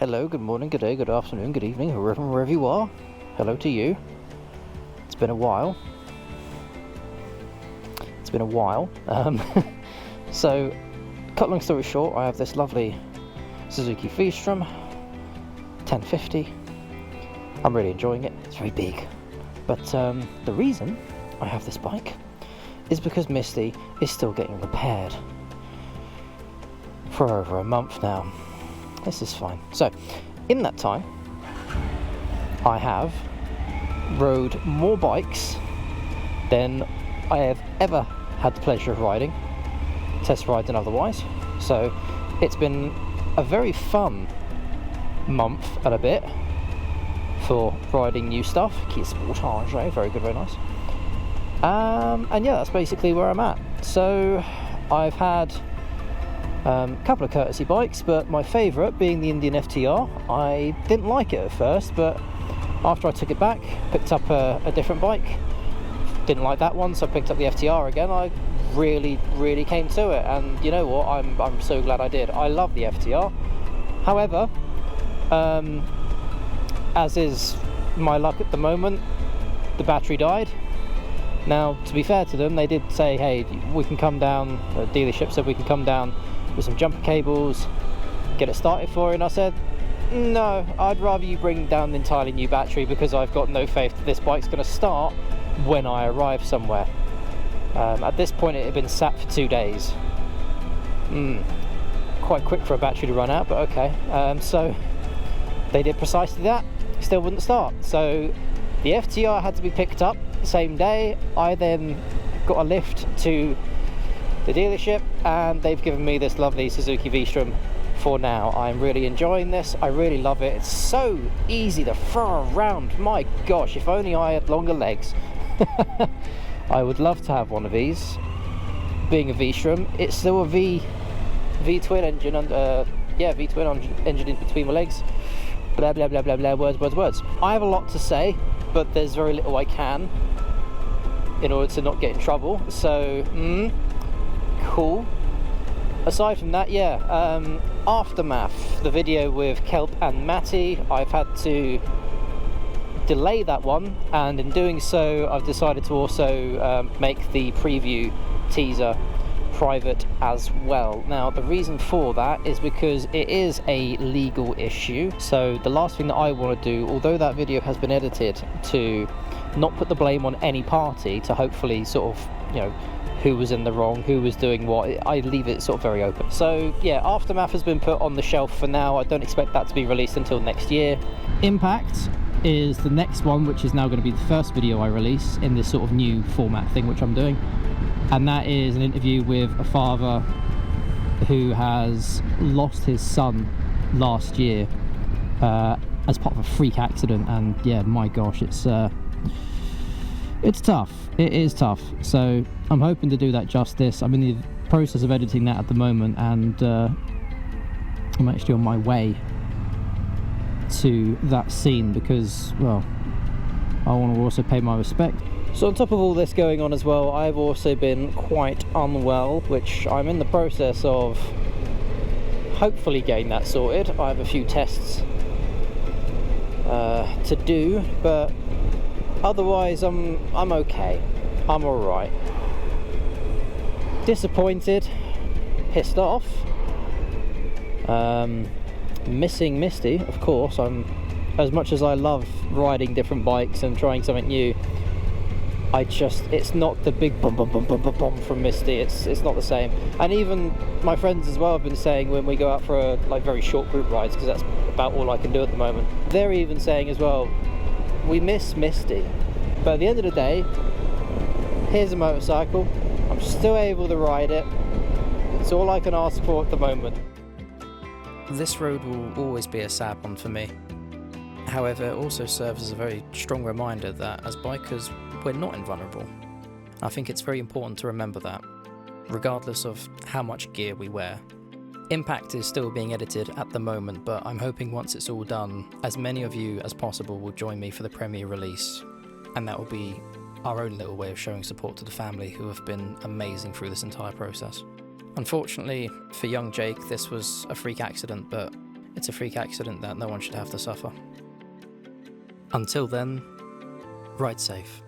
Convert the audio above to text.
Hello, good morning, good day, good afternoon, good evening, wherever you are. Hello to you. It's been a while. So, cut long story short, I have this lovely Suzuki V-Strom 1050. I'm really enjoying it. It's very big. But the reason I have this bike is because Misty is still getting repaired for over a month now. This is fine. So, in that time, I have rode more bikes than I have ever had the pleasure of riding, test riding and otherwise. So, it's been a very fun month and a bit for riding new stuff. Kit Sportage, very good, very nice. And yeah, that's basically where I'm at. So, I've had a couple of courtesy bikes, but my favourite being the Indian FTR. I didn't like it at first, but after I took it back, picked up a different bike. Didn't like that one, so I picked up the FTR again. I really came to it, and you know what? I'm so glad I did. I love the FTR. However, as is my luck at the moment, the battery died. Now, to be fair to them, they did say, hey, we can come down, the dealership said we can come down with some jumper cables, get it started for you, and I said, no, I'd rather you bring down an entirely new battery, because I've got no faith that this bike's going to start when I arrive somewhere. At this point it had been sat for 2 days. Quite quick for a battery to run out, but okay. So they did precisely that, still wouldn't start. So the FTR had to be picked up the same day. I then got a lift to the dealership, and they've given me this lovely Suzuki V-Strom for now. I'm really enjoying this. I really love it. It's so easy to throw around. My gosh, if only I had longer legs. I would love to have one of these. Being a V-Strom, it's still a V-twin engine, and V-twin engine in between my legs. Blah blah blah blah blah, words. I have a lot to say, but there's very little I can in order to not get in trouble. So cool. Aside from that, Aftermath, the video with Kelp and Matty, I've had to delay that one, and in doing so I've decided to also make the preview teaser private as well. Now, the reason for that is because it is a legal issue. So the last thing that I want to do, although that video has been edited to not put the blame on any party, to hopefully sort of, you know, who was in the wrong, who was doing what, I leave it sort of very open. So yeah, Aftermath has been put on the shelf for now. I don't expect that to be released until next year. Impact is the next one, which is now going to be the first video I release in this sort of new format thing which I'm doing, and that is an interview with a father who has lost his son last year as part of a freak accident. And yeah, my gosh, it's tough. It is tough. So I'm hoping to do that justice. I'm in the process of editing that at the moment, and I'm actually on my way to that scene because, well, I want to also pay my respect. So on top of all this going on as well, I've also been quite unwell, which I'm in the process of hopefully getting that sorted. I have a few tests to do, but otherwise I'm okay. I'm alright. Disappointed, pissed off, missing Misty, of course. As much as I love riding different bikes and trying something new, it's not the big bum from Misty. It's not the same. And even my friends as well have been saying, when we go out for like very short group rides, because that's about all I can do at the moment, they're even saying as well, we miss Misty. But at the end of the day, here's a motorcycle. I'm still able to ride it. It's all I can ask for at the moment. This road will always be a sad one for me. However, it also serves as a very strong reminder that as bikers, we're not invulnerable. I think it's very important to remember that, regardless of how much gear we wear. Impact is still being edited at the moment, but I'm hoping once it's all done, as many of you as possible will join me for the premiere release, and that will be our own little way of showing support to the family, who have been amazing through this entire process. Unfortunately for young Jake, this was a freak accident, but It's a freak accident that no one should have to suffer. Until then, ride safe.